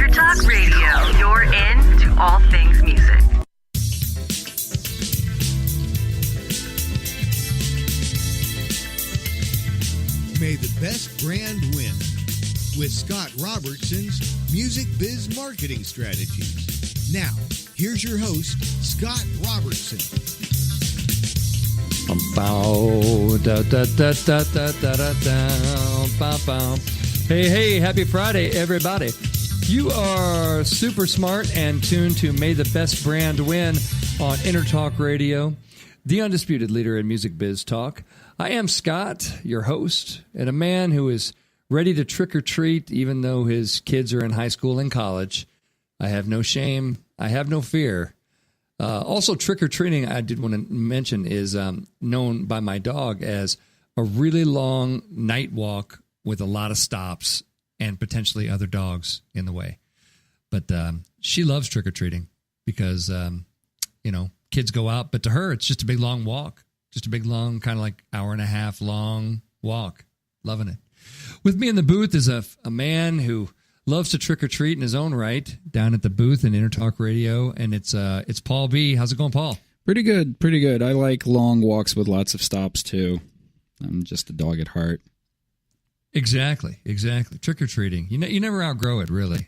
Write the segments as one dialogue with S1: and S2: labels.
S1: Intertalk Radio, you're in to all things music.
S2: May the best brand win with Scott Robertson's Music Biz Marketing Strategies. Now, here's your host, Scott Robertson.
S3: Hey, happy Friday, everybody. You are super smart and tuned to May the Best Brand Win on Intertalk Radio, the undisputed leader in music biz talk. I am Scott, your host, and a man who is ready to trick or treat even though his kids are in high school and college. I have no shame. I have no fear. Also, trick or treating, I did want to mention, is known by my dog as a really long night walk with a lot of stops and potentially other dogs in the way. But she loves trick or treating because, kids go out, but to her, it's just a big long walk. Just a big, long, kind of like hour and a half long walk. Loving it. With me in the booth is a man who loves to trick or treat in his own right down at the booth in Intertalk Radio, and it's Paul B. How's it going, Paul?
S4: Pretty good. I like long walks with lots of stops too. I'm just a dog at heart.
S3: Exactly. Trick or treating. You never outgrow it, really.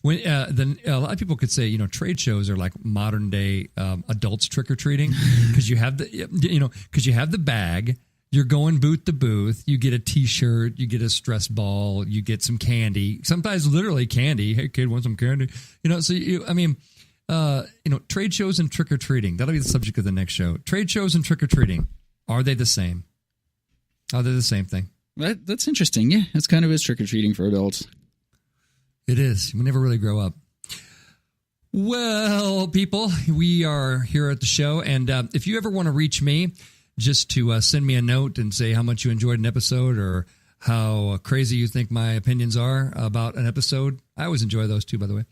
S3: When a lot of people could say, trade shows are like modern day adults trick or treating because you have the bag. You're going booth to booth. You get a T-shirt. You get a stress ball. You get some candy. Sometimes literally candy. Hey kid, want some candy? Trade shows and trick or treating. That'll be the subject of the next show. Trade shows and trick or treating. Are they the same? Are they the same thing?
S4: That's interesting. Yeah, it's kind of is trick or treating for adults.
S3: It is. We never really grow up. Well, people, we are here at the show, and if you ever want to reach me, just to send me a note and say how much you enjoyed an episode or how crazy you think my opinions are about an episode. I always enjoy those too, by the way.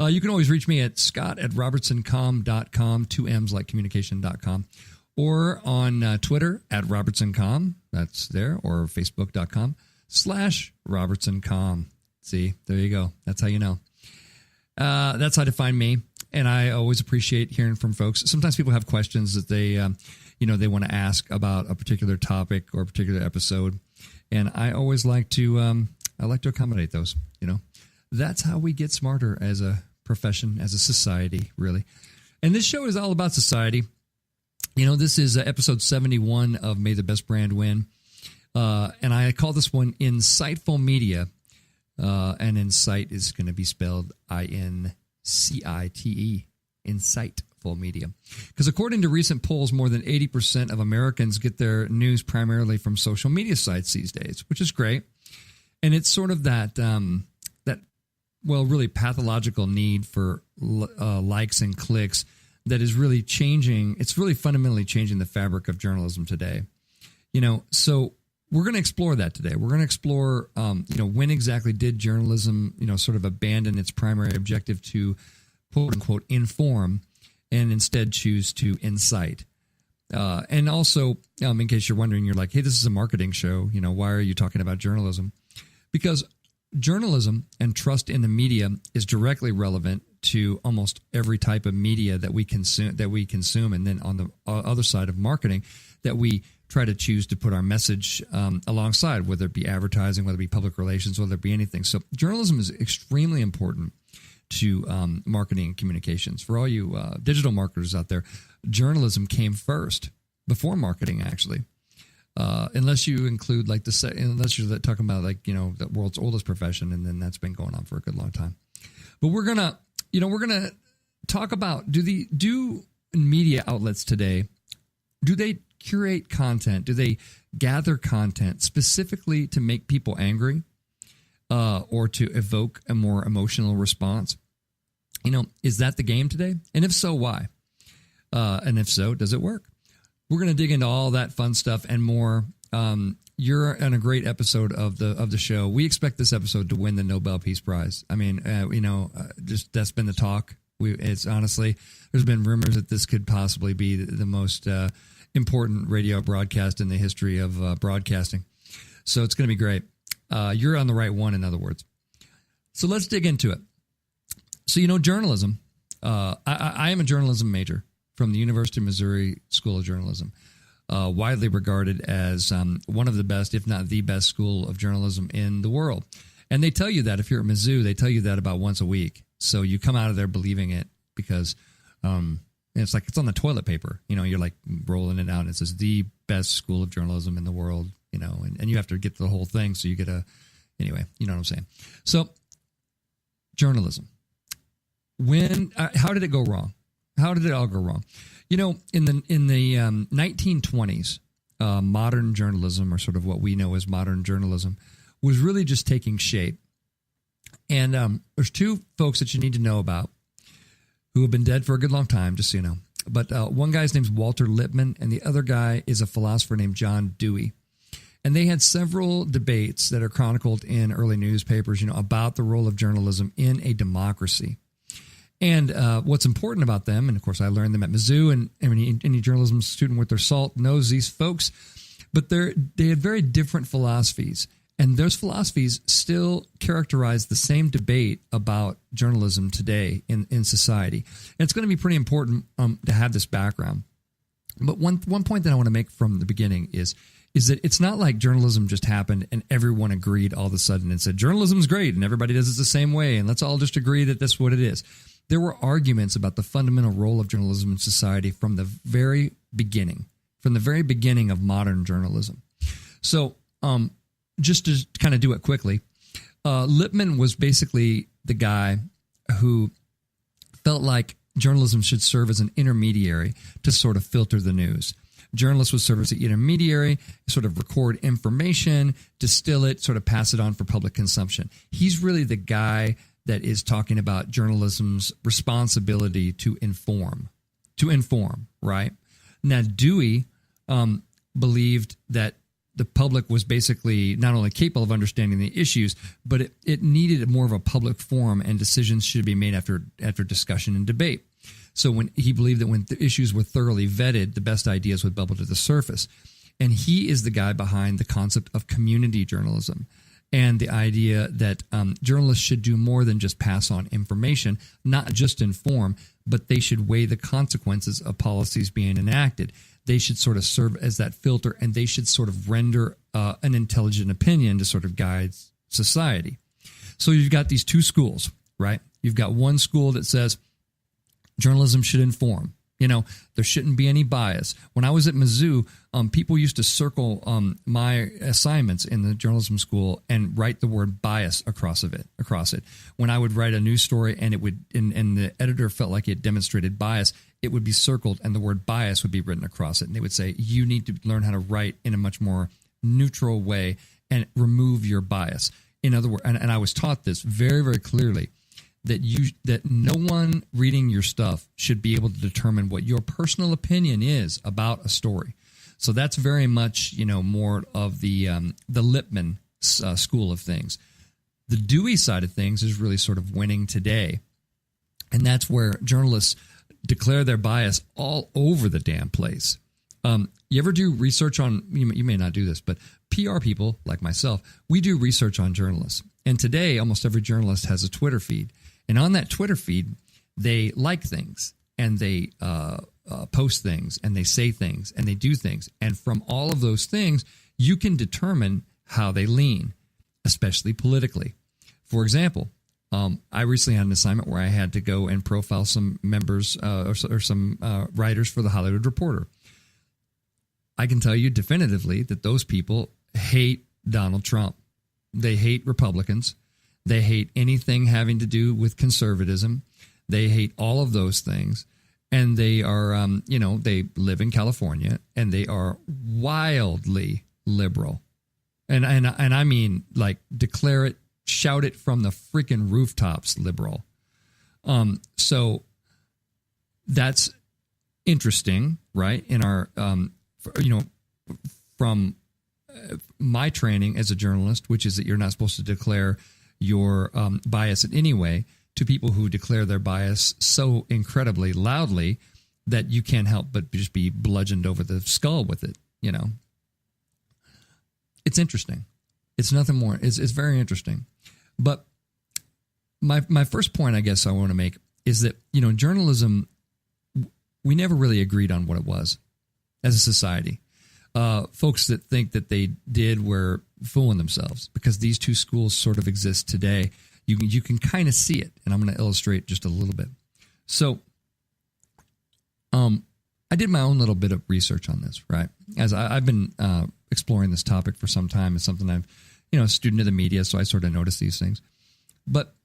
S3: You can always reach me at scott@robertsoncom.com, 2 M's like communication.com, or on Twitter at robertsoncom, that's there, or facebook.com/robertsoncom. See, there you go. That's how you know. That's how to find me. And I always appreciate hearing from folks. Sometimes people have questions that they want to ask about a particular topic or a particular episode. And I always like to accommodate those. That's how we get smarter as a profession, as a society, really. And this show is all about society. This is episode 71 of May the Best Brand Win. And I call this one Incite-ful Media. And Incite is going to be spelled Incite, Incite-ful Media. Because according to recent polls, more than 80% of Americans get their news primarily from social media sites these days, which is great. And it's sort of that really pathological need for likes and clicks that is really changing. It's really fundamentally changing the fabric of journalism today. So we're going to explore that today. We're going to explore, when exactly did journalism, sort of abandon its primary objective to, quote unquote, inform and instead choose to incite. And also, in case you're wondering, you're like, hey, this is a marketing show. Why are you talking about journalism? Because journalism and trust in the media is directly relevant to almost every type of media that we consume. And then on the other side of marketing, that we try to choose to put our message alongside, whether it be advertising, whether it be public relations, whether it be anything. So journalism is extremely important to marketing and communications. For all you digital marketers out there, journalism came first before marketing, actually. Unless you include unless you're talking about the world's oldest profession, and then that's been going on for a good long time. But we're gonna talk about do media outlets today, do they curate content? Do they gather content specifically to make people angry or to evoke a more emotional response? Is that the game today? And if so, why? And if so, does it work? We're going to dig into all that fun stuff and more. You're on a great episode of the show. We expect this episode to win the Nobel Peace Prize. I mean, just that's been the talk. It's honestly, there's been rumors that this could possibly be the most important radio broadcast in the history of broadcasting. So it's going to be great. You're on the right one, in other words. So let's dig into it. So, journalism, I am a journalism major from the University of Missouri School of Journalism, widely regarded as one of the best, if not the best school of journalism in the world. And they tell you that if you're at Mizzou, they tell you that about once a week. So you come out of there believing it because it's like it's on the toilet paper. You're like rolling it out and it says the best school of journalism in the world, and you have to get the whole thing. So you get anyway, you know what I'm saying? So journalism. How did it go wrong? How did it all go wrong? In the 1920s, modern journalism, or sort of what we know as modern journalism, was really just taking shape. And there's two folks that you need to know about who have been dead for a good long time, just so you know. But one guy's name's Walter Lippmann, and the other guy is a philosopher named John Dewey. And they had several debates that are chronicled in early newspapers, about the role of journalism in a democracy. And what's important about them, and of course I learned them at Mizzou, and any journalism student worth their salt knows these folks, but they had very different philosophies. And those philosophies still characterize the same debate about journalism today in society. And it's going to be pretty important to have this background. But one point that I want to make from the beginning is that it's not like journalism just happened and everyone agreed all of a sudden and said, journalism's great and everybody does it the same way and let's all just agree that that's what it is. There were arguments about the fundamental role of journalism in society from the very beginning of modern journalism. So just to kind of do it quickly, Lippmann was basically the guy who felt like journalism should serve as an intermediary to sort of filter the news. Journalists would serve as an intermediary, sort of record information, distill it, sort of pass it on for public consumption. He's really the guy that is talking about journalism's responsibility to inform, right? Now, Dewey believed that the public was basically not only capable of understanding the issues, but it needed more of a public forum, and decisions should be made after discussion and debate. So he believed that when the issues were thoroughly vetted, the best ideas would bubble to the surface. And he is the guy behind the concept of community journalism and the idea that journalists should do more than just pass on information, not just inform, but they should weigh the consequences of policies being enacted. They should sort of serve as that filter, and they should sort of render an intelligent opinion to sort of guide society. So you've got these two schools, right? You've got one school that says journalism should inform. There shouldn't be any bias. When I was at Mizzou, people used to circle my assignments in the journalism school and write the word bias across it. When I would write a news story and and the editor felt like it demonstrated bias, it would be circled and the word bias would be written across it. And they would say, you need to learn how to write in a much more neutral way and remove your bias. In other words, and I was taught this very, very clearly, that no one reading your stuff should be able to determine what your personal opinion is about a story. So that's very much, more of the Lippmann school of things. The Dewey side of things is really sort of winning today. And that's where journalists declare their bias all over the damn place. You ever do research on, you may not do this, but PR people like myself, we do research on journalists. And today, almost every journalist has a Twitter feed. And on that Twitter feed, they like things and they post things and they say things and they do things. And from all of those things, you can determine how they lean, especially politically. For example, I recently had an assignment where I had to go and profile some members or some writers for the Hollywood Reporter. I can tell you definitively that those people hate Donald Trump. They hate Republicans. They hate anything having to do with conservatism. They hate all of those things. And they are, they live in California and they are wildly liberal. And I mean, like, declare it, shout it from the freaking rooftops, liberal. So that's interesting, right? In our, from my training as a journalist, which is that you're not supposed to declare your bias in any way, to people who declare their bias so incredibly loudly that you can't help but just be bludgeoned over the skull with it. It's interesting. It's nothing more. It's very interesting. But my first point, I guess I want to make is that, journalism, we never really agreed on what it was as a society. Folks that think that they did were fooling themselves, because these two schools sort of exist today. You can kind of see it, and I'm going to illustrate just a little bit. So, I did my own little bit of research on this, right? As I've been exploring this topic for some time. It's something I've, a student of the media, so I sort of notice these things. But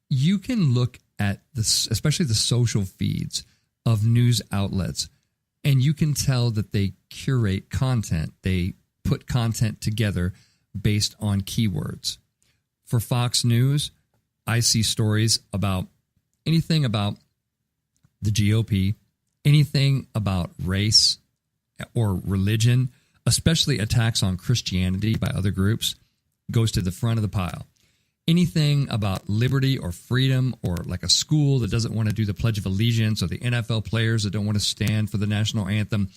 S3: you can look at this, especially the social feeds of news outlets, and you can tell that they curate content. They put content together based on keywords. For Fox News, I see stories about anything about the GOP, anything about race or religion, especially attacks on Christianity by other groups, goes to the front of the pile. Anything about liberty or freedom, or like a school that doesn't want to do the Pledge of Allegiance, or the NFL players that don't want to stand for the national anthem,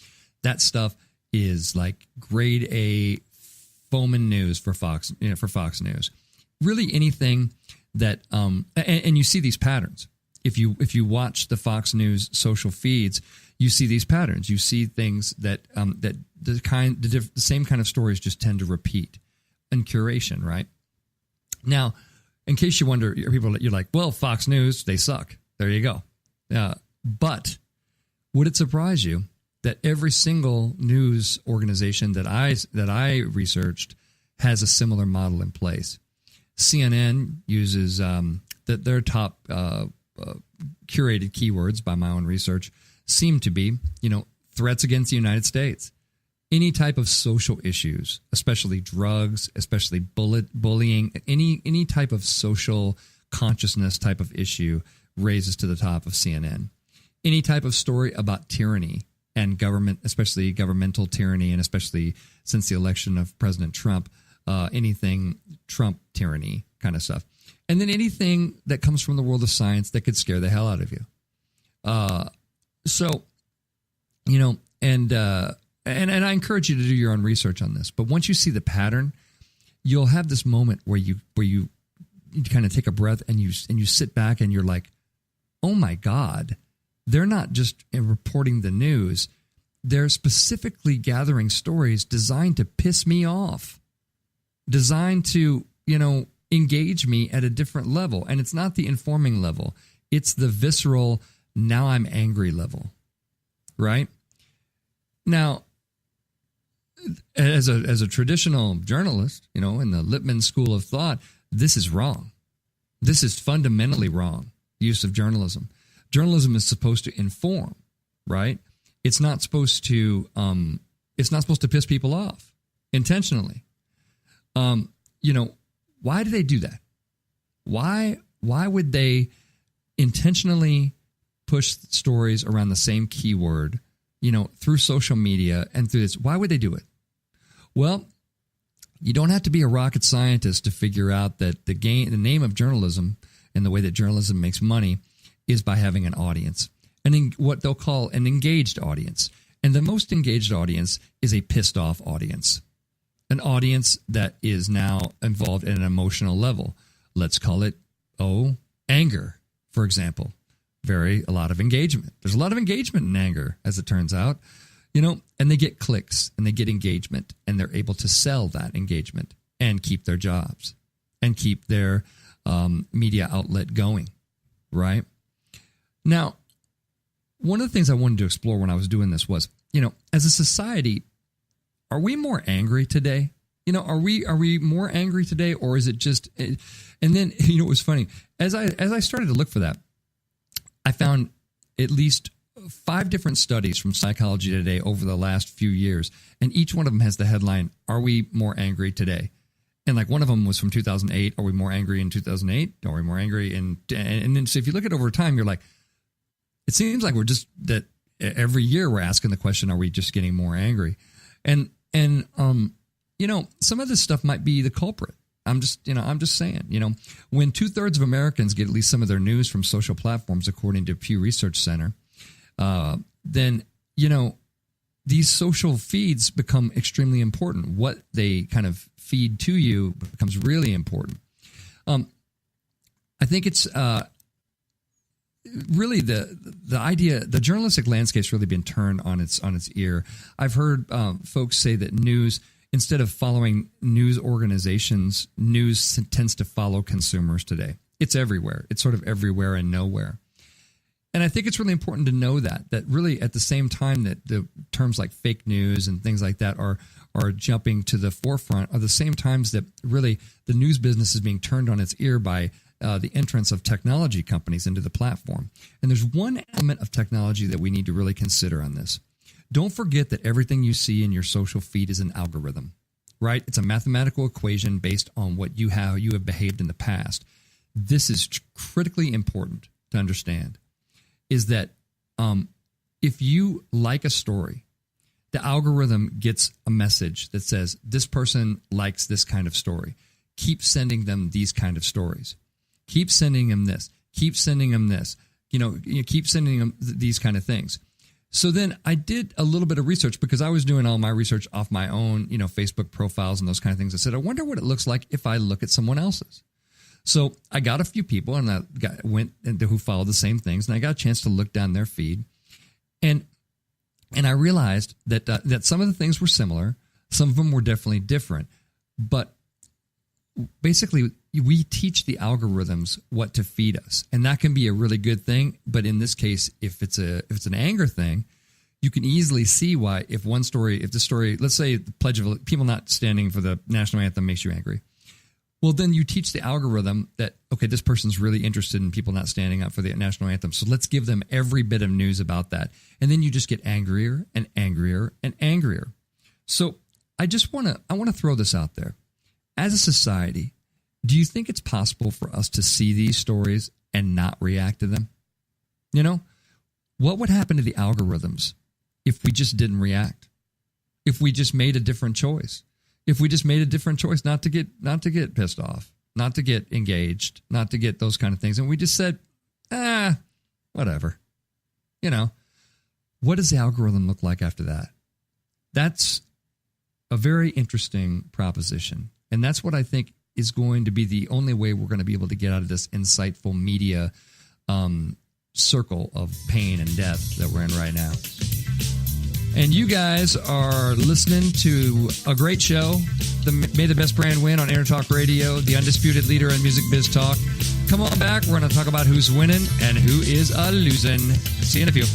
S3: that stuff is like grade A foaming news for Fox News. Really anything that and you see these patterns. If you watch the Fox News social feeds, you see these patterns. You see things that the same kind of stories just tend to repeat, and curation, right? Now, in case you wonder, you're like, well, Fox News, they suck. There you go. But would it surprise you that every single news organization that I researched has a similar model in place? CNN uses their top curated keywords, by my own research, seem to be, threats against the United States. Any type of social issues, especially drugs, especially bullying, any type of social consciousness type of issue raises to the top of CNN. Any type of story about tyranny and government, especially governmental tyranny, and especially since the election of President Trump, anything Trump tyranny kind of stuff. And then anything that comes from the world of science that could scare the hell out of you. And I encourage you to do your own research on this. But once you see the pattern, you'll have this moment where you kind of take a breath and you sit back and you're like, oh my God, they're not just reporting the news. They're specifically gathering stories designed to piss me off, designed to, engage me at a different level. And it's not the informing level. It's the visceral, now I'm angry level, right? Now, as a traditional journalist, in the Lippmann school of thought, this is wrong. This is fundamentally wrong use of journalism. Journalism is supposed to inform, right? It's not supposed to piss people off intentionally. Why do they do that? Why would they intentionally push stories around the same keyword, through social media and through this? Why would they do it? Well, you don't have to be a rocket scientist to figure out that the name of journalism and the way that journalism makes money is by having an audience, and what they'll call an engaged audience. And the most engaged audience is a pissed off audience, an audience that is now involved at an emotional level. Let's call it, anger, for example. A lot of engagement. There's a lot of engagement in anger, as it turns out, and they get clicks and they get engagement, and they're able to sell that engagement and keep their jobs and keep their media outlet going, right? Now, one of the things I wanted to explore when I was doing this was, as a society, are we more angry today? Are we more angry today, or is it just? And then it was funny as I started to look for that, I found at least 5 different studies from Psychology Today over the last few years, and each one of them has the headline, "Are we more angry today?" And like one of them was from 2008. Are we more angry in 2008? Are we more angry and then so if you look at it over time, you're like, it seems like we're just that every year we're asking the question, are we just getting more angry? And some of this stuff might be the culprit. I'm just saying, when 2/3 of Americans get at least some of their news from social platforms, according to Pew Research Center, then, these social feeds become extremely important. What they kind of feed to you becomes really important. I think it's really the idea. The journalistic landscape's really been turned on its ear. I've heard folks say that news, instead of following news organizations, news tends to follow consumers today. It's everywhere. It's sort of everywhere and nowhere. And I think it's really important to know that really at the same time that the terms like fake news and things like that are jumping to the forefront, are the same times that really the news business is being turned on its ear by the entrance of technology companies into the platform. And there's one element of technology that we need to really consider on this. Don't forget that everything you see in your social feed is an algorithm, right? It's a mathematical equation based on what you have behaved in the past. This is critically important to understand, is that if you like a story, the algorithm gets a message that says, this person likes this kind of story. Keep sending them these kind of stories. Keep sending them this. Keep sending them this. Keep sending them these kind of things. So then I did a little bit of research because I was doing all my research off my own, Facebook profiles and those kind of things. I said, I wonder what it looks like if I look at someone else's. So I got a few people and who followed the same things, and I got a chance to look down their feed, and I realized that some of the things were similar, some of them were definitely different, but basically we teach the algorithms what to feed us, and that can be a really good thing. But in this case, if it's an anger thing, you can easily see why. If the story, let's say the Pledge of people not standing for the national anthem makes you angry. Well, then you teach the algorithm that, okay, this person's really interested in people not standing up for the national anthem. So let's give them every bit of news about that. And then you just get angrier and angrier and angrier. So I want to throw this out there. As a society, do you think it's possible for us to see these stories and not react to them? What would happen to the algorithms if we just didn't react? If we just made a different choice? If we just made a different choice not to get pissed off, not to get engaged, not to get those kind of things, and we just said, whatever. What does the algorithm look like after that? That's a very interesting proposition. And that's what I think is going to be the only way we're going to be able to get out of this insightful media circle of pain and death that we're in right now. And you guys are listening to a great show, May the Best Brand Win on Intertalk Radio, the undisputed leader in music biz talk. Come on back. We're going to talk about who's winning and who is losing. See you in a few.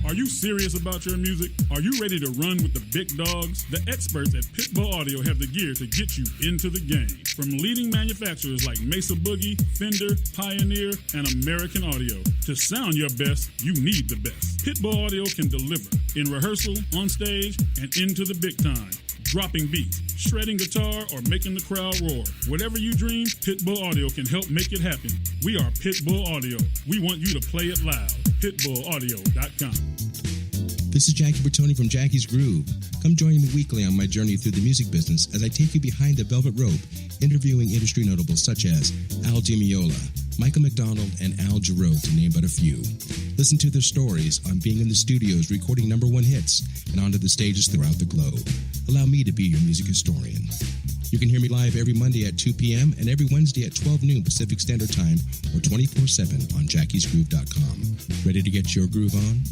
S5: Are you serious about your music? Are you ready to run with the big dogs? The experts at Pitbull Audio have the gear to get you into the game. From leading manufacturers like Mesa Boogie, Fender, Pioneer, and American Audio. To sound your best, you need the best. Pitbull Audio can deliver in rehearsal, on stage, and into the big time. Dropping beats, shredding guitar, or making the crowd roar. Whatever you dream, Pitbull Audio can help make it happen. We are Pitbull Audio. We want you to play it loud. PitbullAudio.com.
S6: This is Jackie Bertoni from Jackie's Groove. Come join me weekly on my journey through the music business as I take you behind the velvet rope, interviewing industry notables such as Al Di Meola, Michael McDonald, and Al Jarreau, to name but a few. Listen to their stories on being in the studios recording #1 hits and onto the stages throughout the globe. Allow me to be your music historian. You can hear me live every Monday at 2 p.m. and every Wednesday at 12 noon Pacific Standard Time or 24/7 on jackiesgroove.com. Ready to get your groove on?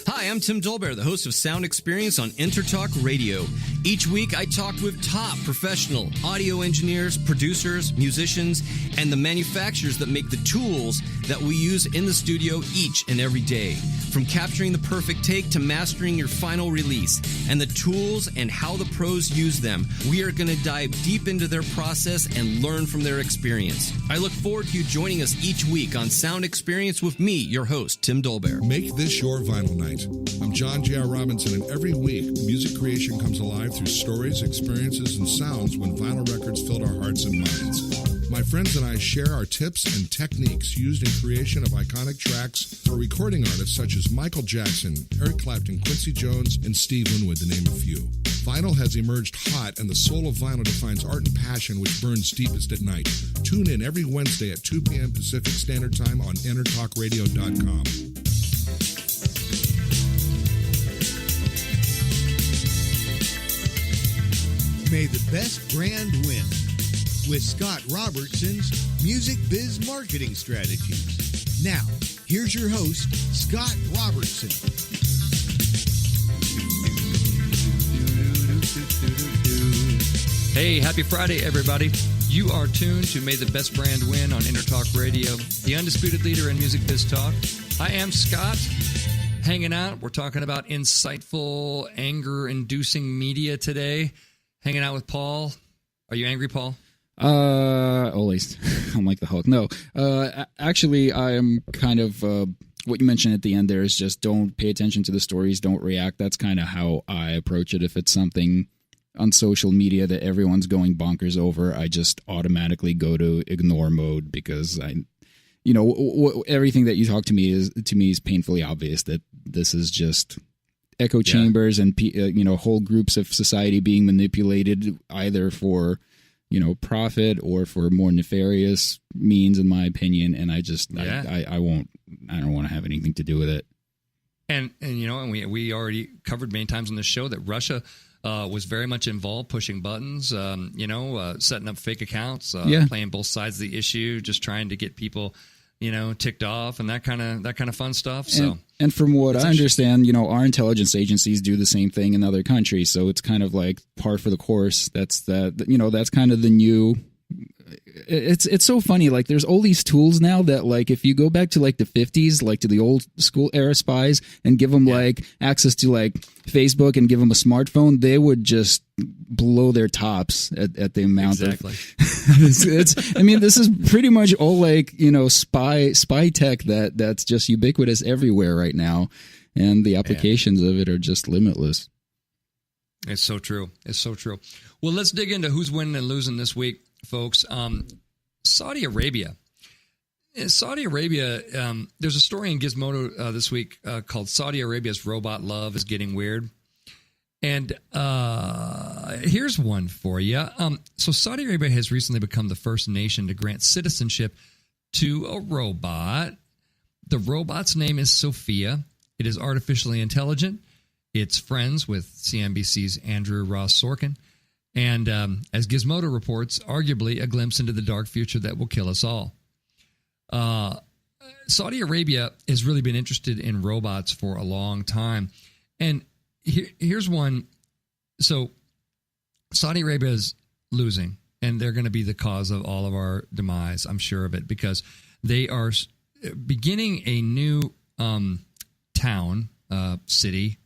S7: Hi, I'm Tim Dolbear, the host of Sound Experience on Intertalk Radio. Each week, I talk with top professional audio engineers, producers, musicians, and the manufacturers that make the tools that we use in the studio each and every day. From capturing the perfect take to mastering your final release, and the tools and how the pros use them, we are going to dive deep into their process and learn from their experience. I look forward to you joining us each week on Sound Experience with me, your host, Tim Dolbear.
S8: Make this your vinyl night. I'm John J.R. Robinson, and every week, music creation comes alive through stories, experiences, and sounds when vinyl records filled our hearts and minds. My friends and I share our tips and techniques used in creation of iconic tracks for recording artists such as Michael Jackson, Eric Clapton, Quincy Jones, and Steve Winwood, to name a few. Vinyl has emerged hot, and the soul of vinyl defines art and passion which burns deepest at night. Tune in every Wednesday at 2 p.m. Pacific Standard Time on intertalkradio.com.
S2: May the best brand win with Scott Robertson's Music Biz Marketing Strategies. Now, here's your host, Scott Robertson.
S3: Hey, happy Friday, everybody. You are tuned to May the Best Brand Win on Intertalk Radio, the undisputed leader in music biz talk. I am Scott, hanging out. We're talking about insightful, anger-inducing media today. Hanging out with Paul. Are you angry, Paul?
S4: Always. I'm like the Hulk. No, actually, I am kind of, what you mentioned at the end there is just don't pay attention to the stories, don't react. That's kind of how I approach it. If it's something on social media that everyone's going bonkers over, I just automatically go to ignore mode because everything that you talk to me is painfully obvious that this is just echo chambers and whole groups of society being manipulated either for profit or for more nefarious means, in my opinion. And I don't want to have anything to do with it.
S3: And we already covered many times on the show that Russia was very much involved, pushing buttons, setting up fake accounts, playing both sides of the issue, just trying to get people ticked off and that kind of fun stuff. So,
S4: and from what I understand, our intelligence agencies do the same thing in other countries. So it's kind of like par for the course. That's kind of the new. It's so funny. Like, there's all these tools now that, like, if you go back to like the 50s, like to the old school era spies, and give them like access to like Facebook and give them a smartphone, they would just blow their tops at the amount of. I mean, this is pretty much all like spy tech that's just ubiquitous everywhere right now, and the applications of it are just limitless.
S3: It's so true. It's so true. Well, let's dig into who's winning and losing this week, folks. Saudi Arabia. There's a story in Gizmodo this week called Saudi Arabia's Robot Love is Getting Weird. And here's one for you. So Saudi Arabia has recently become the first nation to grant citizenship to a robot. The robot's name is Sophia. It is artificially intelligent. It's friends with CNBC's Andrew Ross Sorkin. And as Gizmodo reports, arguably a glimpse into the dark future that will kill us all. Saudi Arabia has really been interested in robots for a long time. And here's one. So Saudi Arabia is losing, and they're going to be the cause of all of our demise, I'm sure of it, because they are beginning a new town, city,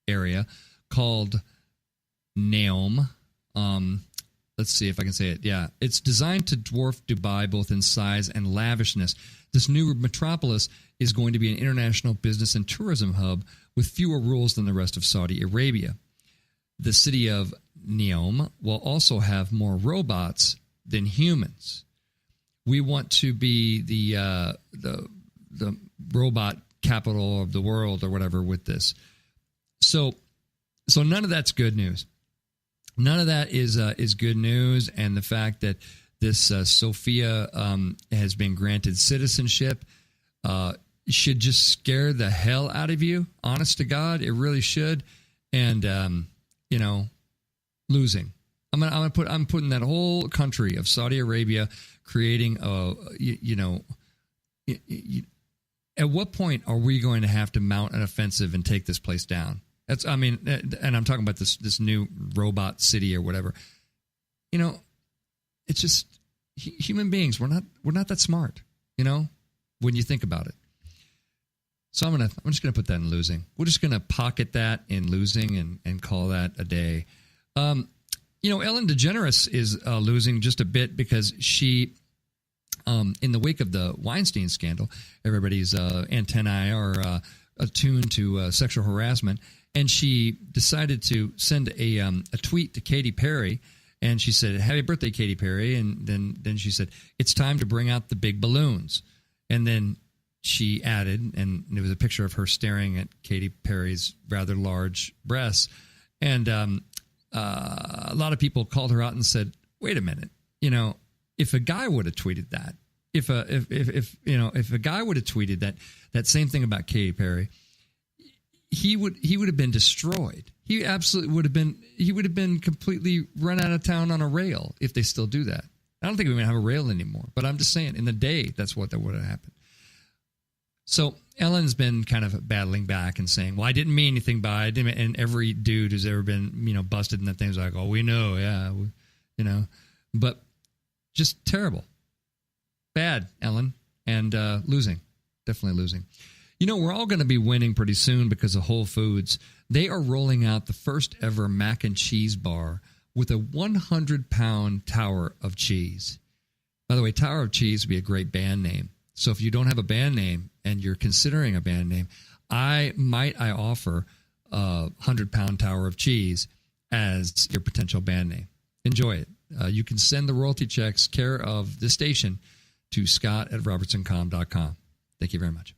S3: area called Neom. Let's see if I can say it. Yeah, it's designed to dwarf Dubai both in size and lavishness. This new metropolis is going to be an international business and tourism hub with fewer rules than the rest of Saudi Arabia. The city of Neom will also have more robots than humans. We want to be the robot capital of the world or whatever with this. So none of that's good news. None of that is good news, and the fact that this Sophia has been granted citizenship should just scare the hell out of you. Honest to God, it really should. And losing. I'm putting that whole country of Saudi Arabia creating at what point are we going to have to mount an offensive and take this place down? And I'm talking about this new robot city or whatever. It's just human beings. We're not that smart, when you think about it. So I'm just gonna put that in losing. We're just gonna pocket that in losing and call that a day. Ellen DeGeneres is losing just a bit because she, in the wake of the Weinstein scandal, everybody's antennae are attuned to sexual harassment. And she decided to send a tweet to Katy Perry, and she said, "Happy birthday, Katy Perry!" And then she said, "It's time to bring out the big balloons." And then she added, and it was a picture of her staring at Katy Perry's rather large breasts. And a lot of people called her out and said, "Wait a minute, if a guy would have tweeted that, if a guy would have tweeted that same thing about Katy Perry." he would have been destroyed. He absolutely would have been. He would have been completely run out of town on a rail if they still do that. I don't think we even have a rail anymore. But I'm just saying, in the day, that's what that would have happened. So Ellen's been kind of battling back and saying, "Well, I didn't mean anything by it." And every dude who's ever been, busted in that thing's like, "Oh, we know, yeah, But just terrible, bad, Ellen, and losing, definitely losing. We're all going to be winning pretty soon because of Whole Foods. They are rolling out the first ever mac and cheese bar with a 100-pound tower of cheese. By the way, Tower of Cheese would be a great band name. So if you don't have a band name and you're considering a band name, I offer a 100-pound tower of cheese as your potential band name. Enjoy it. You can send the royalty checks care of the station to scott@robertsoncom.com. Thank you very much.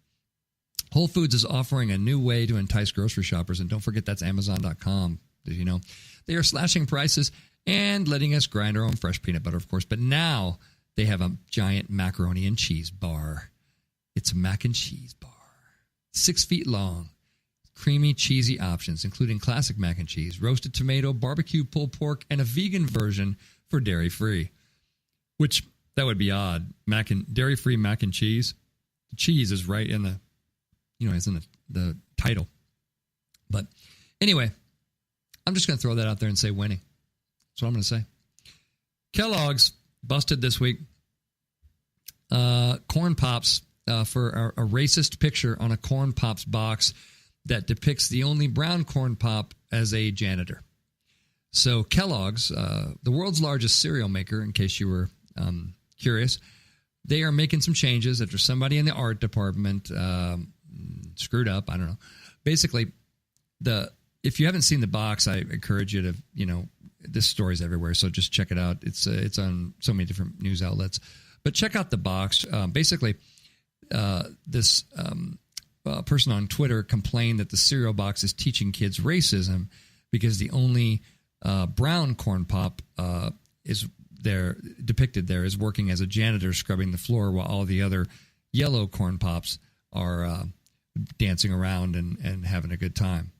S3: Whole Foods is offering a new way to entice grocery shoppers, and don't forget that's Amazon.com. Did you know? They are slashing prices and letting us grind our own fresh peanut butter, of course. But now they have a giant macaroni and cheese bar. It's a mac and cheese bar. 6 feet long. Creamy, cheesy options, including classic mac and cheese, roasted tomato, barbecue pulled pork, and a vegan version for dairy-free. Which, that would be odd. Dairy-free mac and cheese. The cheese is right in the, it's in the title. But anyway, I'm just going to throw that out there and say winning. That's what I'm going to say. Kellogg's busted this week. Corn Pops for a racist picture on a Corn Pops box that depicts the only brown corn pop as a janitor. So Kellogg's, the world's largest cereal maker, in case you were curious, they are making some changes after somebody in the art department screwed up. I don't know. Basically, if you haven't seen the box, I encourage you to, this story's everywhere, so just check it out. It's on so many different news outlets. But check out the box. Basically, this person on Twitter complained that the cereal box is teaching kids racism because the only brown corn pop is there depicted there is working as a janitor scrubbing the floor while all the other yellow corn pops are dancing around and having a good time.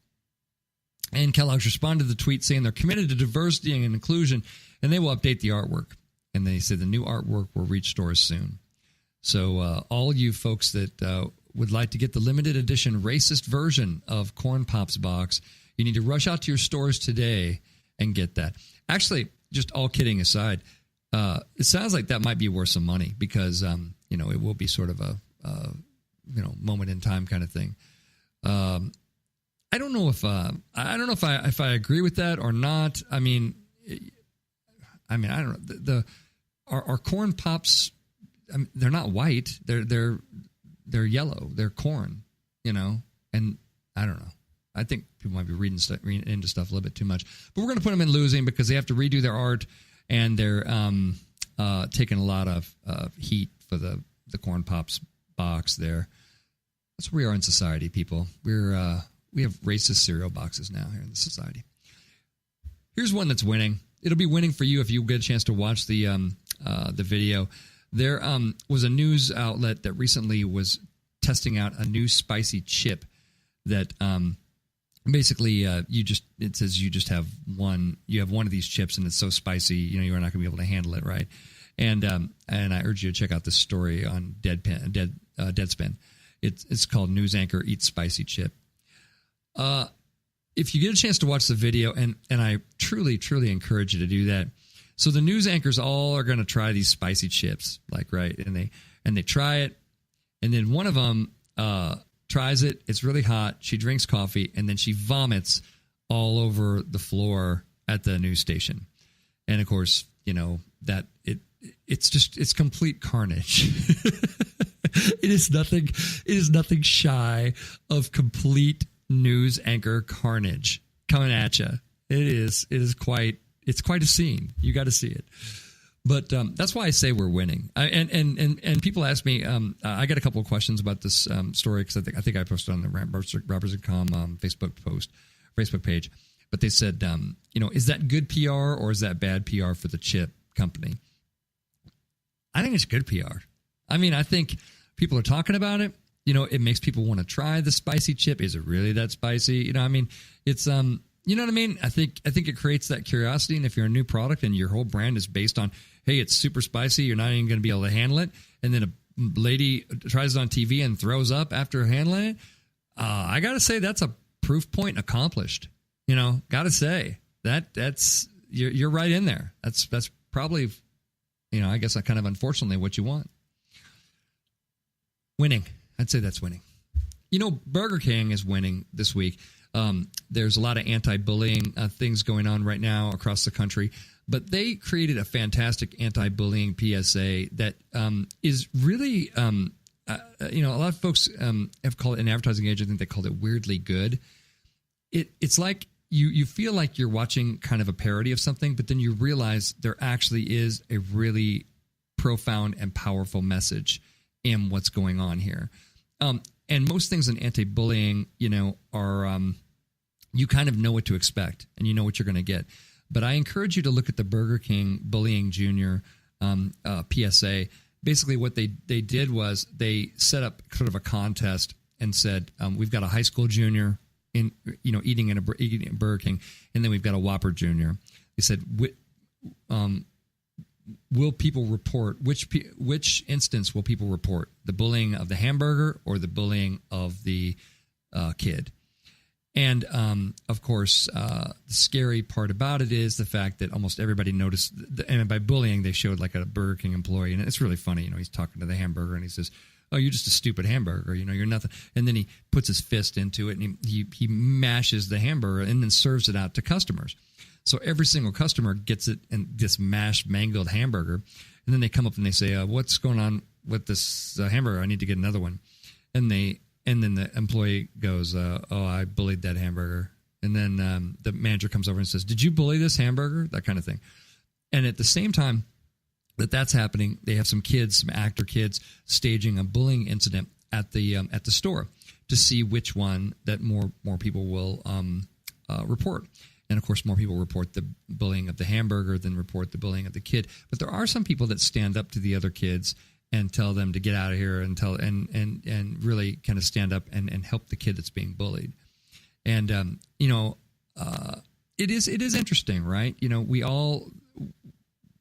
S3: And Kellogg's responded to the tweet saying they're committed to diversity and inclusion, and they will update the artwork. And they said the new artwork will reach stores soon. So all you folks that would like to get the limited edition racist version of Corn Pops box, you need to rush out to your stores today and get that. Actually, just all kidding aside, it sounds like that might be worth some money because, it will be sort of a moment in time kind of thing. I don't know if I agree with that or not. I mean, I don't know. Our corn pops, they're not white. They're yellow. They're corn, and I don't know. I think people might be reading into stuff a little bit too much. But we're going to put them in losing because they have to redo their art, and they're taking a lot of heat for the corn pops box there. That's where we are in society, people. We have racist cereal boxes now here in the society. Here's one that's winning. It'll be winning for you if you get a chance to watch the video. There was a news outlet that recently was testing out a new spicy chip that basically it says you just have one. You have one of these chips and it's so spicy, you're not going to be able to handle it, right? And I urge you to check out this story on Deadspin. It's called News Anchor Eats Spicy Chip. If you get a chance to watch the video, and I truly, truly encourage you to do that. So the news anchors all are going to try these spicy chips, right? And they try it, and then one of them tries it. It's really hot. She drinks coffee, and then she vomits all over the floor at the news station. And of course, that it's complete carnage. It is nothing shy of complete news anchor carnage coming at you. It's quite a scene. You got to see it. But that's why I say we're winning. And people ask me. I got a couple of questions about this story because I think I posted on the Robertson.com Facebook page. But they said, is that good PR or is that bad PR for the chip company? I think it's good PR. I mean, I think people are talking about it. it makes people want to try the spicy chip. Is it really that spicy? It's you know what I mean? I think it creates that curiosity. And if you're a new product and your whole brand is based on, hey, it's super spicy, you're not even going to be able to handle it, and then a lady tries it on TV and throws up after handling it, I got to say that's a proof point accomplished. Got to say that's you're right in there. That's probably, I guess kind of unfortunately what you want. Winning. I'd say that's winning. Burger King is winning this week. There's a lot of anti-bullying things going on right now across the country, but they created a fantastic anti-bullying PSA that is really, a lot of folks have called it an advertising agent. I think they called it weirdly good. It's like you feel like you're watching kind of a parody of something, but then you realize there actually is a really profound and powerful message in what's going on here. And most things in anti-bullying, are you kind of know what to expect and you know what you're going to get. But I encourage you to look at the Burger King Bullying Junior PSA. Basically, what they did was they set up sort of a contest and said, we've got a high school junior eating at Burger King, and then we've got a Whopper Junior. They said, will people report which instance will people report, the bullying of the hamburger or the bullying of the kid? And of course, the scary part about it is the fact that almost everybody noticed. And by bullying, they showed like a Burger King employee, and it's really funny. He's talking to the hamburger, and he says, "Oh, you're just a stupid hamburger. You're nothing." And then he puts his fist into it, and he mashes the hamburger, and then serves it out to customers. So every single customer gets it and this mashed, mangled hamburger. And then they come up and they say, what's going on with this hamburger? I need to get another one. And then the employee goes, oh, I bullied that hamburger. And then the manager comes over and says, did you bully this hamburger? That kind of thing. And at the same time that's happening, they have some actor kids staging a bullying incident at the store to see which one that more people will report. And, of course, more people report the bullying of the hamburger than report the bullying of the kid. But there are some people that stand up to the other kids and tell them to get out of here and really kind of stand up and help the kid that's being bullied. And, it is interesting, right? We all,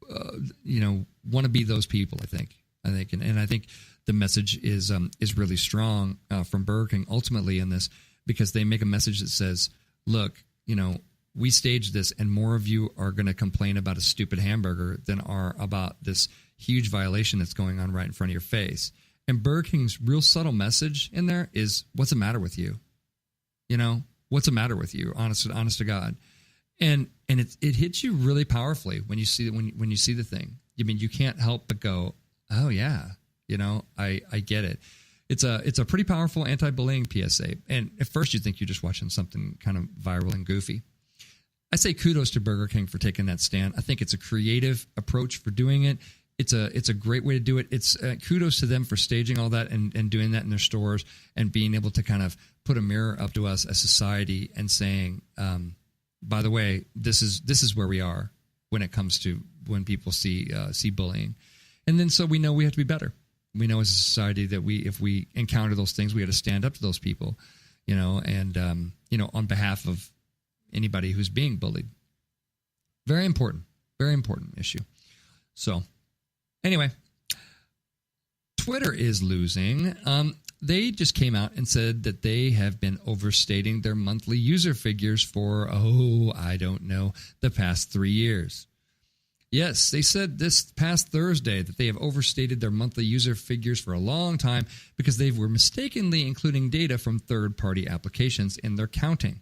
S3: want to be those people, I think. And I think the message is really strong from Burger King ultimately in this, because they make a message that says, look, we staged this, and more of you are going to complain about a stupid hamburger than are about this huge violation that's going on right in front of your face. And Burger King's real subtle message in there is, what's the matter with you? What's the matter with you? Honest to God. And it hits you really powerfully when you see when you see the thing. You can't help but go, oh yeah, I get it. It's a pretty powerful anti-bullying PSA. And at first you think you're just watching something kind of viral and goofy. I say kudos to Burger King for taking that stand. I think it's a creative approach for doing it. It's a great way to do it. It's kudos to them for staging all that and doing that in their stores and being able to kind of put a mirror up to us as society and saying, by the way, this is where we are when it comes to when people see bullying. And then so we know we have to be better. We know as a society that if we encounter those things, we got to stand up to those people, and on behalf of anybody who's being bullied. Very important issue. So anyway, Twitter is losing. They just came out and said that they have been overstating their monthly user figures for, the past 3 years. Yes, they said this past Thursday that they have overstated their monthly user figures for a long time because they were mistakenly including data from third-party applications in their counting.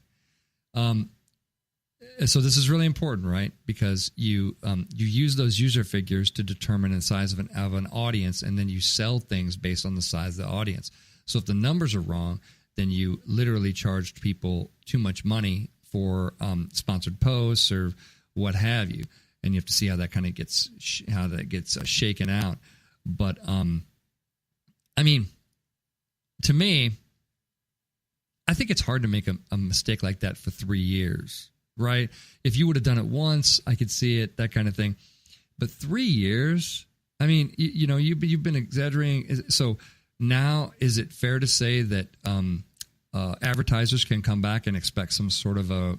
S3: So this is really important, right? Because you use those user figures to determine the size of an audience, and then you sell things based on the size of the audience. So if the numbers are wrong, then you literally charged people too much money for sponsored posts or what have you, and you have to see how that kind of gets shaken out. But to me, I think it's hard to make a mistake like that for 3 years. Right? If you would have done it once, I could see it, that kind of thing. But 3 years, you've been exaggerating. So now is it fair to say that advertisers can come back and expect some sort of a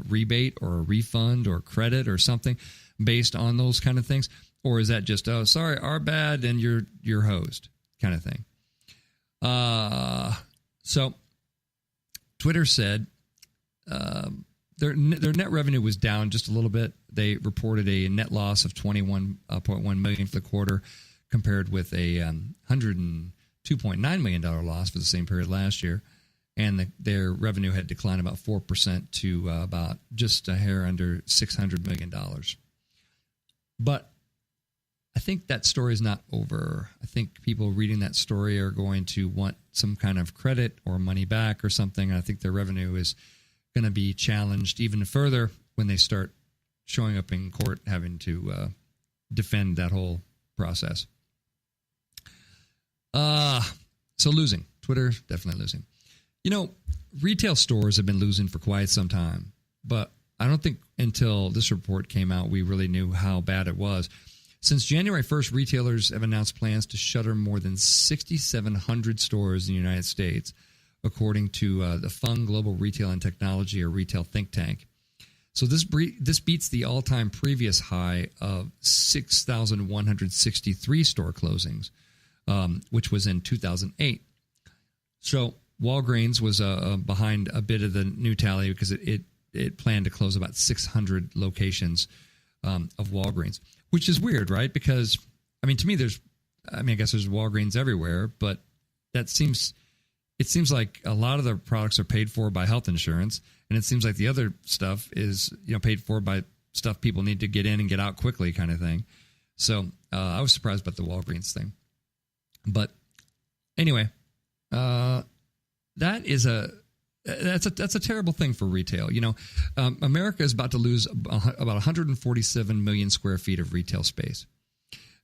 S3: rebate or a refund or credit or something based on those kind of things? Or is that just, oh, sorry, our bad, and you're hosed kind of thing? So Twitter said their net revenue was down just a little bit. They reported a net loss of $21.1 million for the quarter, compared with a $102.9 million loss for the same period last year. And their revenue had declined about 4% to about just a hair under $600 million. But I think that story is not over. I think people reading that story are going to want some kind of credit or money back or something. And I think their revenue is going to be challenged even further when they start showing up in court having to defend that whole process. So losing. Twitter, definitely losing. You know, retail stores have been losing for quite some time. But I don't think until this report came out we really knew how bad it was. Since January 1st, retailers have announced plans to shutter more than 6,700 stores in the United States, according to the Fung Global Retail and Technology, or retail think tank. So this beats the all-time previous high of 6,163 store closings, which was in 2008. So Walgreens was behind a bit of the new tally because it planned to close about 600 locations of Walgreens, which is weird, right? Because, I mean, to me, I guess there's Walgreens everywhere, but it seems like a lot of the products are paid for by health insurance, and it seems like the other stuff is, paid for by stuff people need to get in and get out quickly kind of thing. So I was surprised about the Walgreens thing. But anyway, that's a terrible thing for retail. America is about to lose about 147 million square feet of retail space.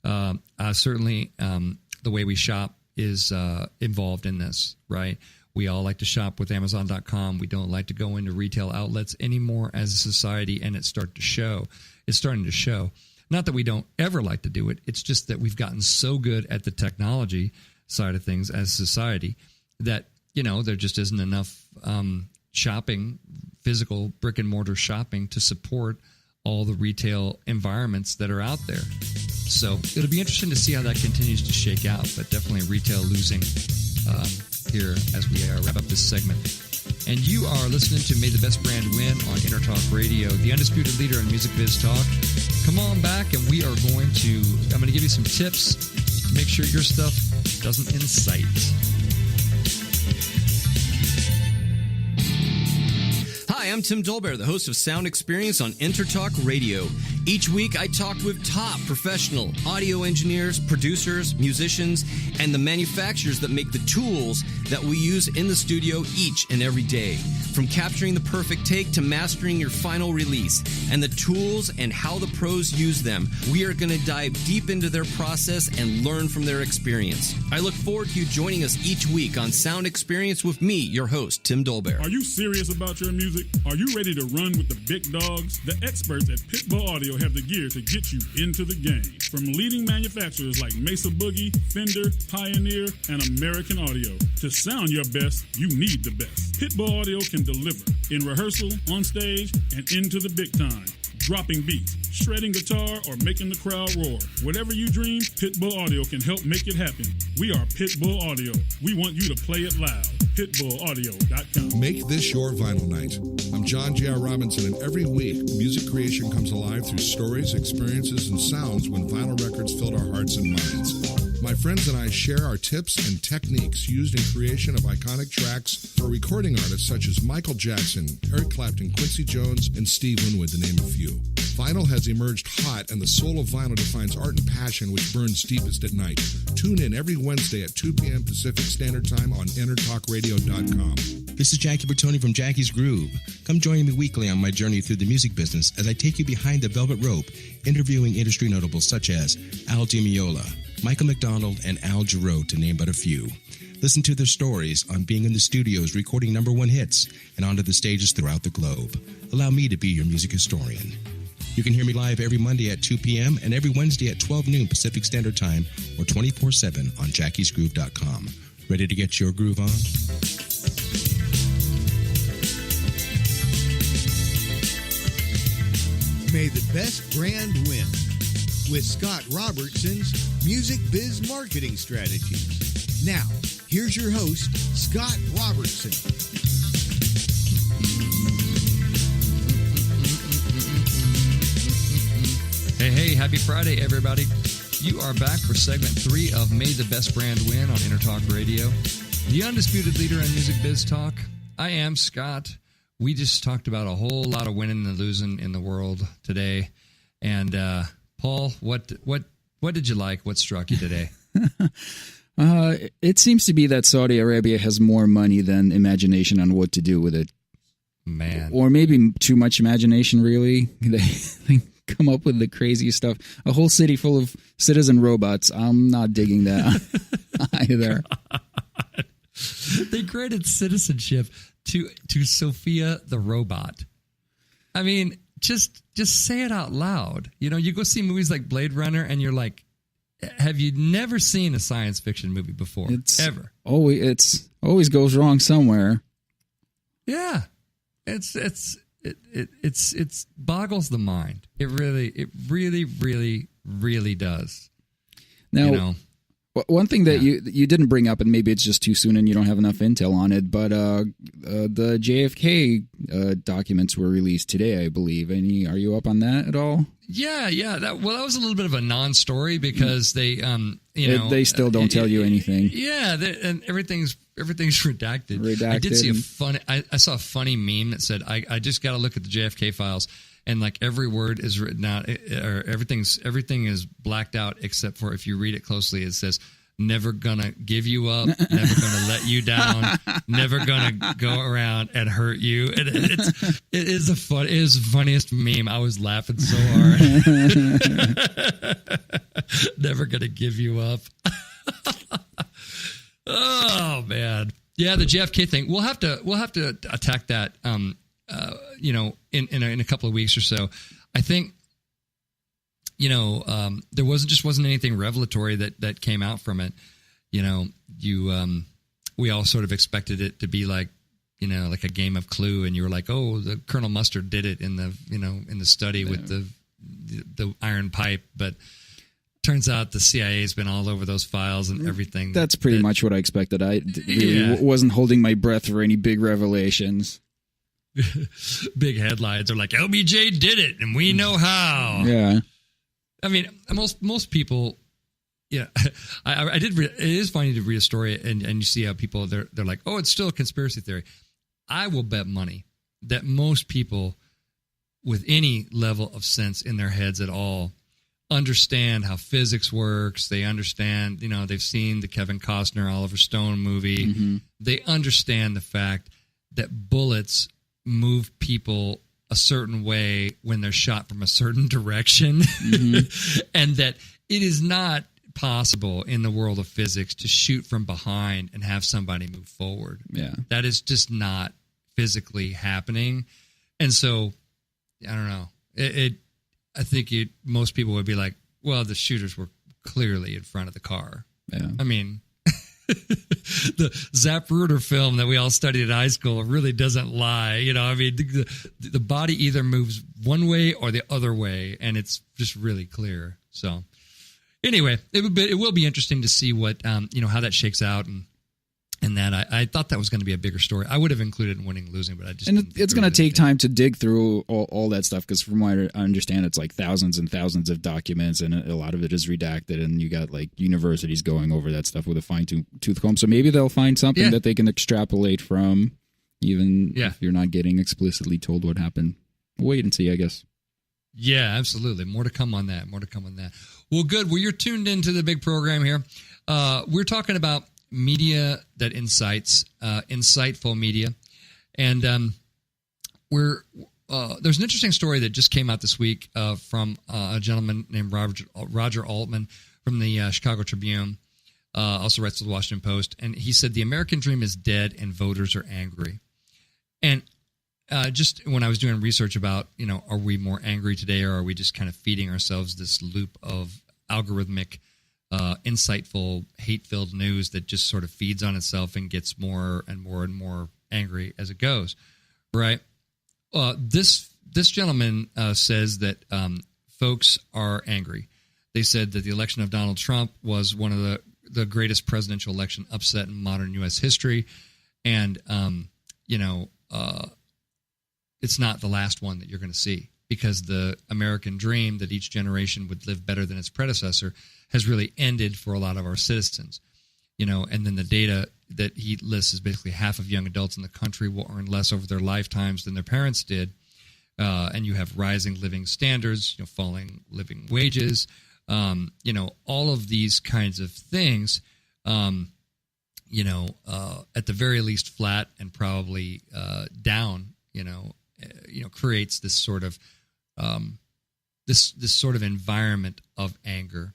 S3: Certainly, the way we shop is involved in this, right? We all like to shop with Amazon.com. We don't like to go into retail outlets anymore as a society, and it's starting to show. Not that we don't ever like to do it. It's just that we've gotten so good at the technology side of things as a society that there just isn't enough shopping, physical brick and mortar shopping, to support all the retail environments that are out there. So it'll be interesting to see how that continues to shake out, but definitely retail losing here as we wrap up this segment. And you are listening to May the Best Brand Win on Intertalk Radio, the undisputed leader in music biz talk. Come on back, and I'm going to give you some tips to make sure your stuff doesn't incite.
S7: Hi, I'm Tim Dolbear, the host of Sound Experience on Intertalk Radio. Each week, I talk with top professional audio engineers, producers, musicians, and the manufacturers that make the tools that we use in the studio each and every day. From capturing the perfect take to mastering your final release, and the tools and how the pros use them, we are going to dive deep into their process and learn from their experience. I look forward to you joining us each week on Sound Experience with me, your host, Tim Dolbear.
S5: Are you serious about your music? Are you ready to run with the big dogs? The experts at Pitbull Audio have the gear to get you into the game. From leading manufacturers like Mesa Boogie, Fender, Pioneer, and American Audio. To sound your best, you need the best. Pitbull Audio can deliver in rehearsal, on stage, and into the big time. Dropping beats, shredding guitar, or making the crowd roar. Whatever you dream, Pitbull Audio can help make it happen. We are Pitbull Audio. We want you to play it loud. PitbullAudio.com.
S8: Make this your vinyl night. I'm John J.R. Robinson, and every week, music creation comes alive through stories, experiences, and sounds when vinyl records filled our hearts and minds. My friends and I share our tips and techniques used in creation of iconic tracks for recording artists such as Michael Jackson, Eric Clapton, Quincy Jones, and Steve Winwood, to name a few. Vinyl has emerged hot, and the soul of vinyl defines art and passion which burns deepest at night. Tune in every Wednesday at 2 p.m. Pacific Standard Time on InterTalkRadio.com.
S6: This is Jackie Bertoni from Jackie's Groove. Come join me weekly on my journey through the music business as I take you behind the velvet rope, interviewing industry notables such as Al Di Meola, Michael McDonald, and Al Jarreau, to name but a few. Listen to their stories on being in the studios recording #1 hits and onto the stages throughout the globe. Allow me to be your music historian. You can hear me live every Monday at 2 p.m. and every Wednesday at 12 noon Pacific Standard Time or 24/7 on jackiesgroove.com. Ready to get your groove on?
S2: May the best brand win with Scott Robertson's Music Biz Marketing Strategies. Now, here's your host, Scott Robertson.
S3: Hey, happy Friday, everybody. You are back for segment 3 of May the Best Brand Win on Intertalk Radio, the undisputed leader in music biz talk. I am Scott. We just talked about a whole lot of winning and losing in the world today. And Paul, what did you like? What struck you today?
S4: It seems to be that Saudi Arabia has more money than imagination on what to do with it.
S3: Man.
S4: Or maybe too much imagination, really. They come up with the craziest stuff. A whole city full of citizen robots. I'm not digging that either.
S3: They granted citizenship to Sophia the robot. I mean, just say it out loud. You know, you go see movies like Blade Runner and you're like, have you never seen a science fiction movie before? Ever.
S4: It's always goes wrong somewhere.
S3: Yeah. It's boggles the mind. It really does.
S4: Now,
S3: you know,
S4: one thing that you didn't bring up, and maybe it's just too soon and you don't have enough intel on it, but the JFK documents were released today, I believe. Are you up on that at all?
S3: Yeah. That was a little bit of a non-story because they,
S4: they still don't tell you anything.
S3: Yeah, and everything's redacted. I did see I saw a funny meme that said, I just got to look at the JFK files. And like every word is written out, or everything is blacked out except for if you read it closely, it says, "Never gonna give you up, never gonna let you down, never gonna go around and hurt you." And it is the funniest meme. I was laughing so hard. Never gonna give you up. Oh man, yeah, the JFK thing. We'll have to attack that. In a couple of weeks or so. I think, there wasn't anything revelatory that came out from it. We all sort of expected it to be like a game of Clue, and you were like, oh, the Colonel Mustard did it in the study with the iron pipe, but turns out the CIA's been all over those files and everything.
S4: That's pretty much what I expected. I really wasn't holding my breath for any big revelations.
S3: Big headlines are like, LBJ did it and we know how.
S4: Yeah.
S3: I mean, most people, yeah, I did. It is funny to read a story and you see how people, they're like, oh, it's still a conspiracy theory. I will bet money that most people with any level of sense in their heads at all understand how physics works. They understand, they've seen the Kevin Costner, Oliver Stone movie. Mm-hmm. They understand the fact that bullets move people a certain way when they're shot from a certain direction, mm-hmm. and that it is not possible in the world of physics to shoot from behind and have somebody move forward.
S4: Yeah.
S3: That is just not physically happening. And so, I don't know. I think most people would be like, well, the shooters were clearly in front of the car.
S4: Yeah.
S3: I mean, the Zapruder film that we all studied in high school really doesn't lie. The body either moves one way or the other way, and it's just really clear. So anyway, it will be interesting to see what, how that shakes out. And that I thought that was going to be a bigger story. I would have included in winning and losing, but I just
S4: it's going to take time to dig through all that stuff because from what I understand, it's like thousands and thousands of documents, and a lot of it is redacted. And you got like universities going over that stuff with a fine-tooth comb. So maybe they'll find something that they can extrapolate from, even if you're not getting explicitly told what happened. Wait and see, I guess.
S3: Yeah, absolutely. More to come on that. Well, good. Well, you're tuned into the big program here. We're talking about media that incites, Incite-ful media. And there's an interesting story that just came out this week from a gentleman named Roger Altman from the Chicago Tribune, also writes for the Washington Post. And he said, the American dream is dead and voters are angry. And just when I was doing research about, are we more angry today, or are we just kind of feeding ourselves this loop of algorithmic, insightful, hate-filled news that just sort of feeds on itself and gets more and more and more angry as it goes, right? This gentleman says that folks are angry. They said that the election of Donald Trump was one of the greatest presidential election upset in modern U.S. history, and it's not the last one that you're going to see, because the American dream that each generation would live better than its predecessor has really ended for a lot of our citizens. And then the data that he lists is basically half of young adults in the country will earn less over their lifetimes than their parents did. And you have rising living standards, falling living wages, all of these kinds of things, at the very least flat and probably down, creates this sort of this sort of environment of anger.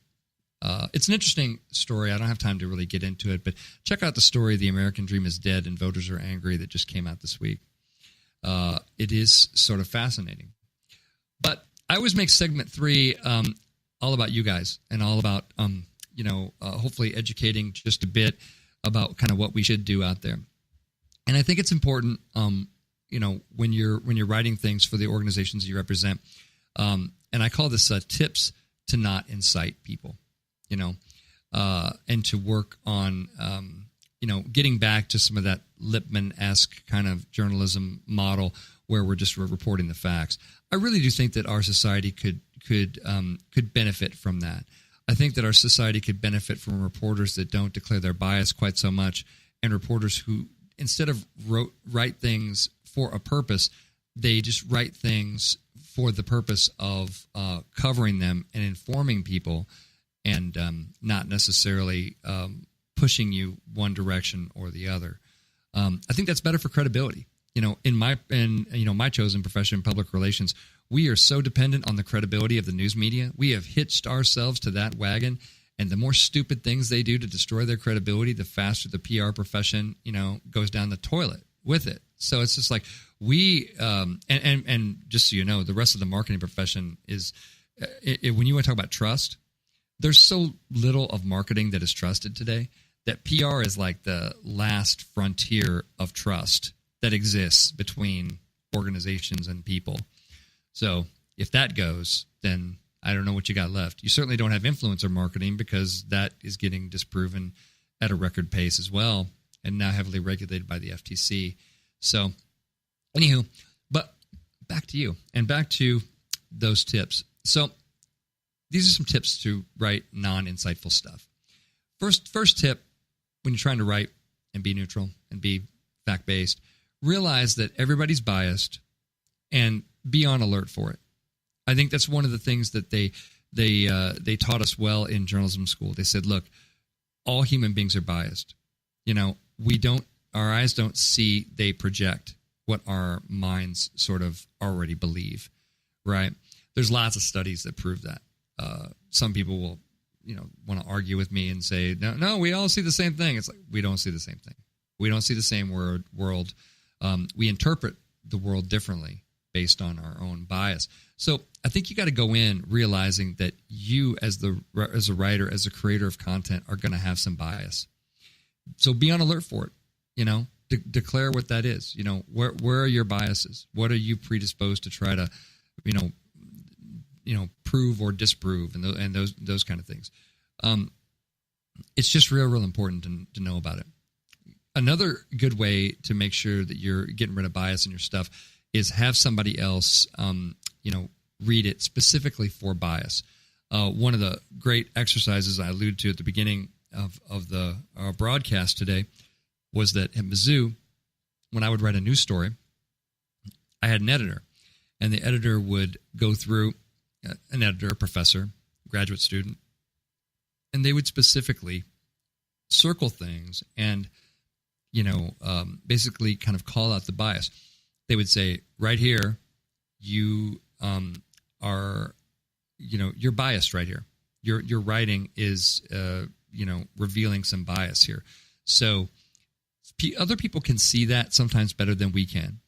S3: It's an interesting story. I don't have time to really get into it, but check out the story, "The American Dream is Dead and Voters Are Angry," that just came out this week. It is sort of fascinating. But I always make segment 3 all about you guys, and all about, hopefully educating just a bit about kind of what we should do out there. And I think it's important, when you're writing things for the organizations you represent, and I call this tips to not incite people, and to work on, getting back to some of that Lippmann-esque kind of journalism model where we're reporting the facts. I really do think that our society could benefit from that. I think that our society could benefit from reporters that don't declare their bias quite so much, and reporters who, instead of write things for a purpose, they just write things for the purpose of covering them and informing people, and not necessarily pushing you one direction or the other. I think that's better for credibility. In my chosen profession, public relations, we are so dependent on the credibility of the news media. We have hitched ourselves to that wagon, and the more stupid things they do to destroy their credibility, the faster the PR profession, goes down the toilet with it. So it's just like we, and just so you know, the rest of the marketing profession is, when you want to talk about trust, there's so little of marketing that is trusted today that PR is like the last frontier of trust that exists between organizations and people. So if that goes, then I don't know what you got left. You certainly don't have influencer marketing, because that is getting disproven at a record pace as well, and now heavily regulated by the FTC. So anywho, but back to you and back to those tips. So these are some tips to write non-insightful stuff. First tip, when you're trying to write and be neutral and be fact-based, realize that everybody's biased and be on alert for it. I think that's one of the things that they taught us well in journalism school. They said, look, all human beings are biased. Our eyes don't see, they project what our minds sort of already believe, right? There's lots of studies that prove that. Some people will, want to argue with me and say, no, we all see the same thing. It's like, we don't see the same thing. We don't see the same world. We interpret the world differently based on our own bias. So I think you got to go in realizing that you, as a writer, as a creator of content, are going to have some bias. So be on alert for it. Declare what that is. Where are your biases? What are you predisposed to try to, prove or disprove, and those kind of things. It's just real important to know about it. Another good way to make sure that you're getting rid of bias in your stuff is have somebody else, read it specifically for bias. One of the great exercises I alluded to at the beginning of the broadcast today was that at Mizzou, when I would write a news story, I had an editor, and the editor would go through, an editor, a professor, graduate student, and they would specifically circle things and, basically kind of call out the bias. They would say, right here, you are, you're biased right here. Your writing is, revealing some bias here. So other people can see that sometimes better than we can.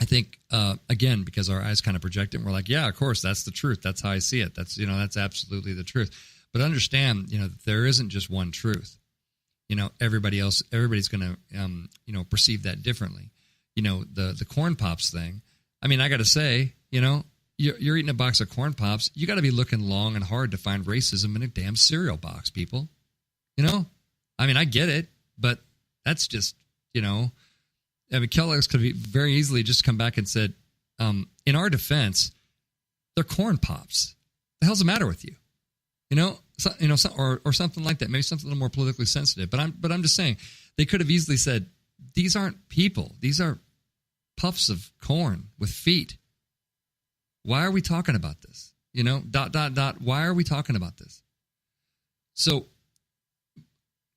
S3: I think, again, because our eyes kind of project it, and we're like, yeah, of course, that's the truth. That's how I see it. That's absolutely the truth. But understand, there isn't just one truth. Everybody's going to, perceive that differently. The corn pops thing. I mean, I got to say, you're eating a box of corn pops. You got to be looking long and hard to find racism in a damn cereal box, people. I mean, I get it, but that's just, Kellogg's could have very easily just come back and said, in our defense, they're corn pops. The hell's the matter with you? Or something like that. Maybe something a little more politically sensitive. But I'm just saying, they could have easily said, these aren't people. These are puffs of corn with feet. Why are we talking about this? Why are we talking about this? So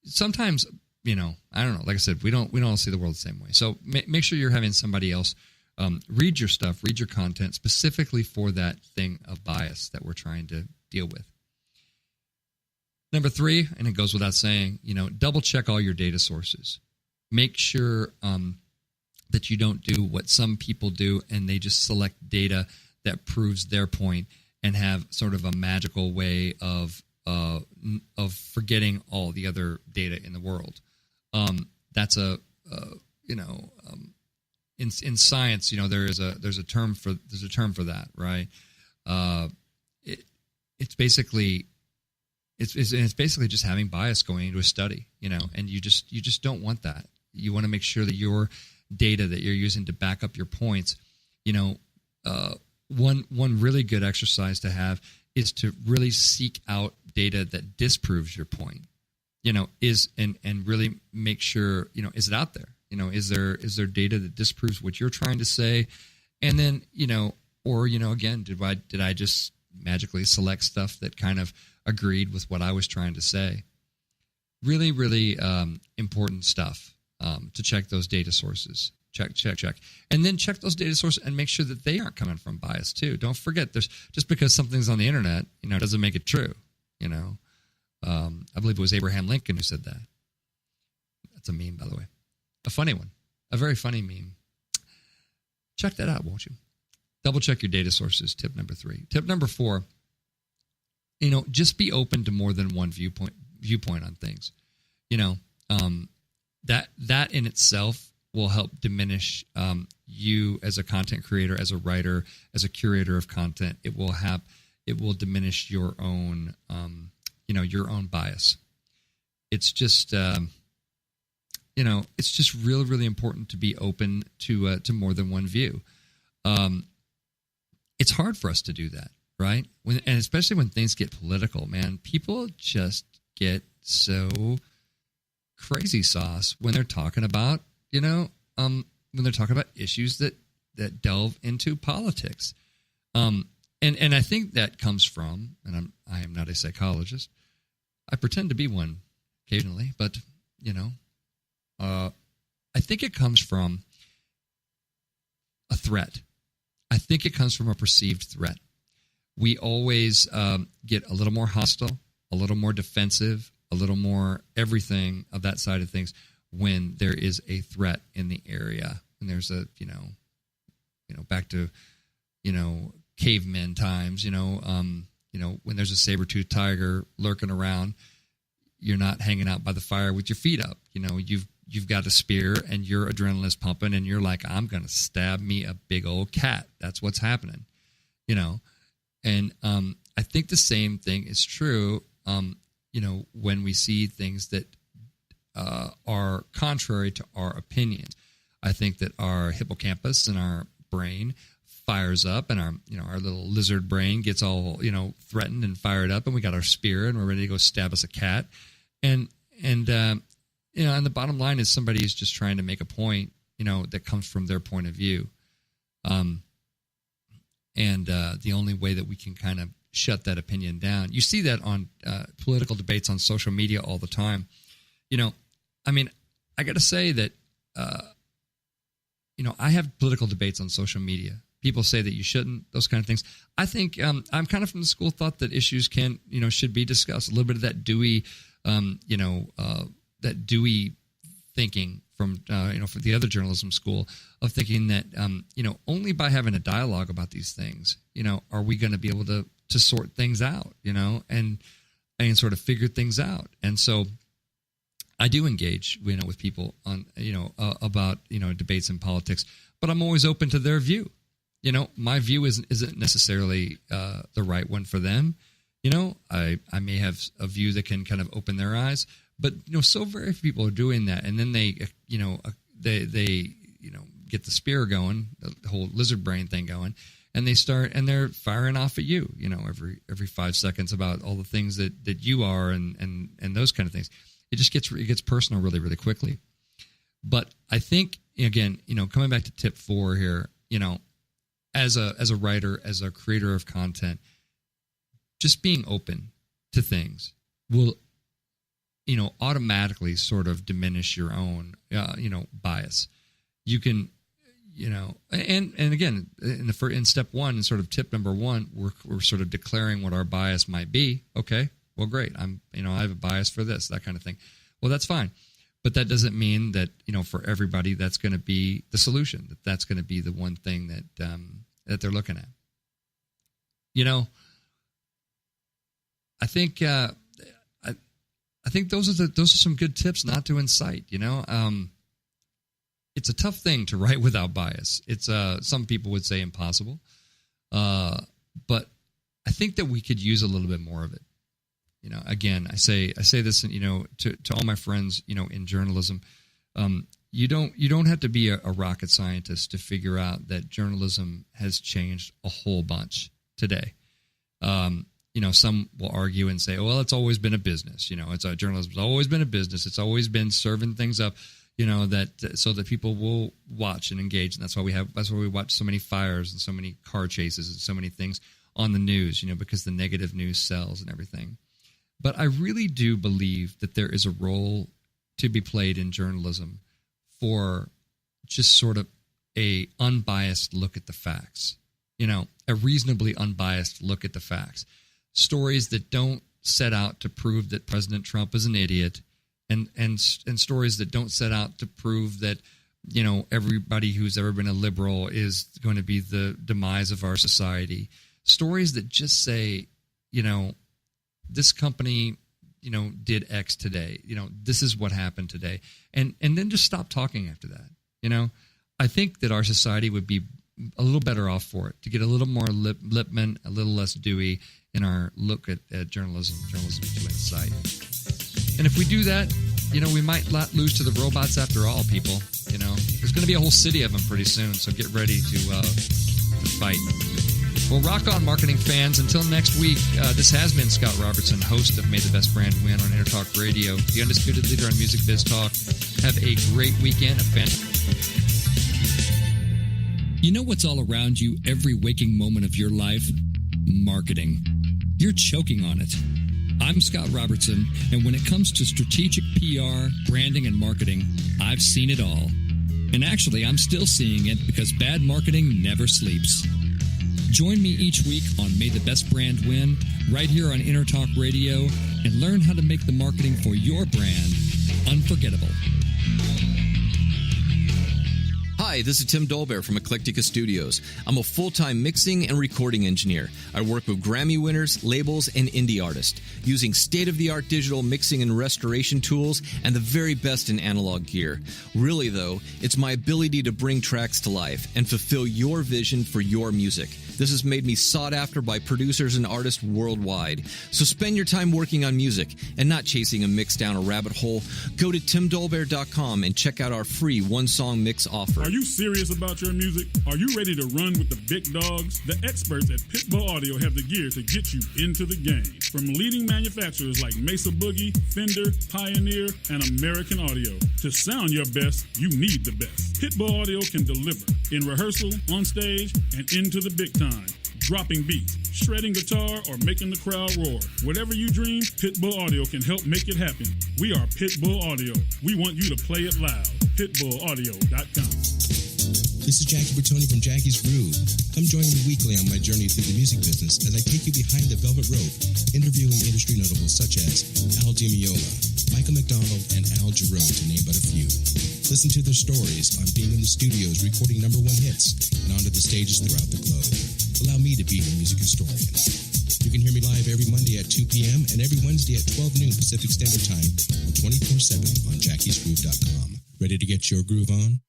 S3: sometimes, I don't know. Like I said, we don't all see the world the same way. So make sure you're having somebody else read your stuff, read your content specifically for that thing of bias that we're trying to deal with. Number 3, and it goes without saying, double check all your data sources. Make sure that you don't do what some people do and they just select data that proves their point and have sort of a magical way of forgetting all the other data in the world. That's in science, there's a term for that, right? It's basically just having bias going into a study, and you just don't want that. You want to make sure that your data that you're using to back up your points, one really good exercise to have is to really seek out data that disproves your point, and really make sure, is it out there? Is there data that disproves what you're trying to say? And then, again, did I just magically select stuff that kind of agreed with what I was trying to say? Really, really important stuff to check those data sources. Check. And then check those data sources and make sure that they aren't coming from bias too. Don't forget, just because something's on the internet, doesn't make it true. I believe it was Abraham Lincoln who said that. That's a meme, by the way. A funny one. A very funny meme. Check that out, won't you? Double check your data sources. Tip number 3. Tip number 4, just be open to more than one viewpoint on things. That in itself will help diminish you as a content creator, as a writer, as a curator of content. It will diminish your own your own bias. It's just it's just really, really important to be open to more than one view. It's hard for us to do that, right? And especially when things get political, man, people just get so crazy sauce when they're talking about, when they're talking about issues that delve into politics. And I think that comes from, and I am not a psychologist. I pretend to be one occasionally, but I think it comes from a threat. I think it comes from a perceived threat. We always get a little more hostile, a little more defensive, a little more everything of that side of things when there is a threat in the area. And there's a, back to, cavemen times, when there's a saber-toothed tiger lurking around, you're not hanging out by the fire with your feet up. You've got a spear and your adrenaline is pumping and you're like, I'm going to stab me a big old cat. That's what's happening, And I think the same thing is true, when we see things that are contrary to our opinions. I think that our hippocampus and our brain fires up and our little lizard brain gets all, threatened and fired up, and we got our spear and we're ready to go stab us a cat. And the bottom line is somebody is just trying to make a point, that comes from their point of view. And the only way that we can kind of shut that opinion down, you see that on political debates on social media all the time. I got to say that, I have political debates on social media. People say that you shouldn't, those kind of things. I think I'm kind of from the school of thought that issues should be discussed. A little bit of that Dewey thinking from for the other journalism school of thinking that only by having a dialogue about these things are we going to be able to sort things out and sort of figure things out. And so I do engage with people on about debates in politics, but I'm always open to their view. My view isn't necessarily the right one for them. I may have a view that can kind of open their eyes, but so very few people are doing that. And then they get the spear going, the whole lizard brain thing going, and they're firing off at you, every 5 seconds about all the things that you are and those kind of things. It gets personal really, really quickly. But I think, again, coming back to tip 4 here, as a writer, as a creator of content, just being open to things will, automatically sort of diminish your own, bias. You can, and again, in step 1, and sort of tip number 1, we're sort of declaring what our bias might be. Okay, well, great. I have a bias for this, that kind of thing. Well, that's fine. But that doesn't mean that, for everybody, that's going to be the solution, that's going to be the one thing that they're looking at. I think those are some good tips not to incite. It's a tough thing to write without bias. It's some people would say impossible, but I think that we could use a little bit more of it. Again, I say this, to all my friends, in journalism. You don't have to be a rocket scientist to figure out that journalism has changed a whole bunch today. Some will argue and say, well, it's always been a business. Journalism's always been a business. It's always been serving things up, so that people will watch and engage. And that's why we watch so many fires and so many car chases and so many things on the news, because the negative news sells and everything. But I really do believe that there is a role to be played in journalism for just sort of a unbiased look at the facts, a reasonably unbiased look at the facts. Stories that don't set out to prove that President Trump is an idiot, and stories that don't set out to prove that, everybody who's ever been a liberal is going to be the demise of our society. Stories that just say, this company, did X today. This is what happened today. And then just stop talking after that. I think that our society would be a little better off for it, to get a little more Lipman, a little less Dewey in our look at journalism to incite. And if we do that, we might not lose to the robots after all, people. There's going to be a whole city of them pretty soon, so get ready to fight. Well, rock on, marketing fans. Until next week, this has been Scott Robertson, host of May the Best Brand Win on Intertalk Radio, the undisputed leader on Music Biz Talk. Have a great weekend. You know what's all around you every waking moment of your life? Marketing. You're choking on it. I'm Scott Robertson, and when it comes to strategic PR, branding, and marketing, I've seen it all. And actually, I'm still seeing it because bad marketing never sleeps. Join me each week on May the Best Brand Win, right here on Intertalk Radio, and learn how to make the marketing for your brand unforgettable.
S7: Hi, this is Tim Dolbear from Eclectica Studios. I'm a full-time mixing and recording engineer. I work with Grammy winners, labels, and indie artists, using state-of-the-art digital mixing and restoration tools and the very best in analog gear. Really, though, it's my ability to bring tracks to life and fulfill your vision for your music. This has made me sought after by producers and artists worldwide. So spend your time working on music and not chasing a mix down a rabbit hole. Go to timdolbear.com and check out our free one-song mix offer.
S5: Are you serious about your music? Are you ready to run with the big dogs? The experts at Pitbull Audio have the gear to get you into the game. From leading manufacturers like Mesa Boogie, Fender, Pioneer, and American Audio. To sound your best, you need the best. Pitbull Audio can deliver in rehearsal, on stage, and into the big time. Dropping beats, shredding guitar, or making the crowd roar. Whatever you dream, Pitbull Audio can help make it happen. We are Pitbull Audio. We want you to play it loud. PitbullAudio.com.
S6: This is Jackie Bertoni from Jackie's Groove. Come join me weekly on my journey through the music business as I take you behind the velvet rope, interviewing industry notables such as Al DiMeola, Michael McDonald, and Al Jarreau, to name but a few. Listen to their stories on being in the studios recording #1 hits and onto the stages throughout the globe. Allow me to be your music historian. You can hear me live every Monday at 2 p.m. and every Wednesday at 12 noon Pacific Standard Time or 24/7 on jackiesgroove.com. Ready to get your groove on?